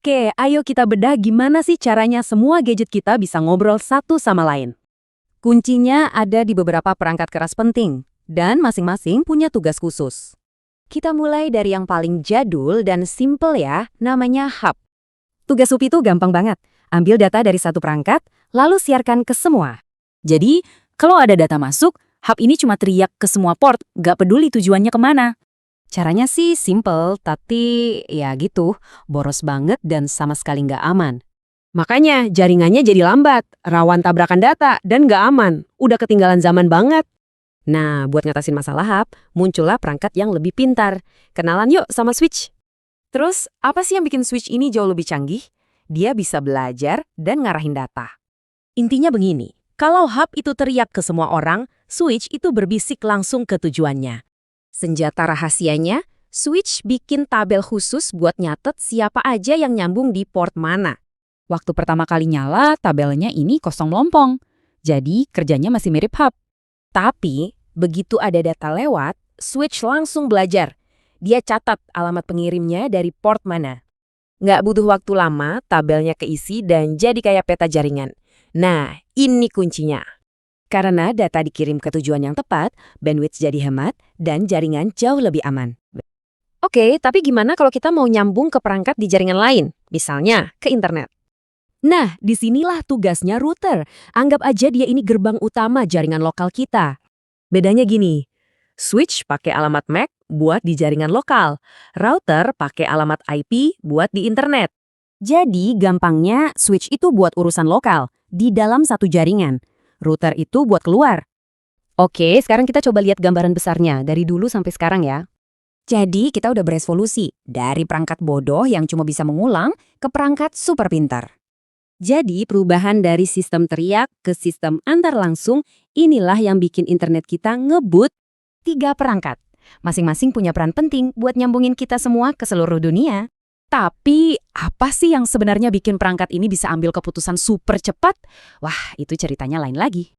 Oke, ayo kita bedah gimana sih caranya semua gadget kita bisa ngobrol satu sama lain. Kuncinya ada di beberapa perangkat keras penting, dan masing-masing punya tugas khusus. Kita mulai dari yang paling jadul dan simple ya, namanya hub. Tugas hub itu gampang banget. Ambil data dari satu perangkat, lalu siarkan ke semua. Jadi, kalau ada data masuk, hub ini cuma teriak ke semua port, gak peduli tujuannya kemana. Caranya sih simple, tapi ya gitu, boros banget dan sama sekali nggak aman. Makanya jaringannya jadi lambat, rawan tabrakan data, dan nggak aman. Udah ketinggalan zaman banget. Nah, buat ngatasin masalah hub, muncullah perangkat yang lebih pintar. Kenalan yuk sama Switch. Terus, apa sih yang bikin Switch ini jauh lebih canggih? Dia bisa belajar dan ngarahin data. Intinya begini, kalau hub itu teriak ke semua orang, Switch itu berbisik langsung ke tujuannya. Senjata rahasianya, Switch bikin tabel khusus buat nyatet siapa aja yang nyambung di port mana. Waktu pertama kali nyala, tabelnya ini kosong melompong. Jadi, kerjanya masih mirip hub. Tapi, begitu ada data lewat, Switch langsung belajar. Dia catat alamat pengirimnya dari port mana. Nggak butuh waktu lama, tabelnya keisi dan jadi kayak peta jaringan. Nah, ini kuncinya. Karena data dikirim ke tujuan yang tepat, bandwidth jadi hemat, dan jaringan jauh lebih aman. Oke, tapi gimana kalau kita mau nyambung ke perangkat di jaringan lain? Misalnya, ke internet. Nah, disinilah tugasnya router. Anggap aja dia ini gerbang utama jaringan lokal kita. Bedanya gini, Switch pakai alamat MAC buat di jaringan lokal. Router pakai alamat IP buat di internet. Jadi, gampangnya Switch itu buat urusan lokal, di dalam satu jaringan. Router itu buat keluar. Oke, sekarang kita coba lihat gambaran besarnya dari dulu sampai sekarang ya. Jadi kita udah berevolusi dari perangkat bodoh yang cuma bisa mengulang ke perangkat super pintar. Jadi perubahan dari sistem teriak ke sistem antar langsung inilah yang bikin internet kita ngebut 3 perangkat. Masing-masing punya peran penting buat nyambungin kita semua ke seluruh dunia. Tapi apa sih yang sebenarnya bikin perangkat ini bisa ambil keputusan super cepat? Wah, itu ceritanya lain lagi.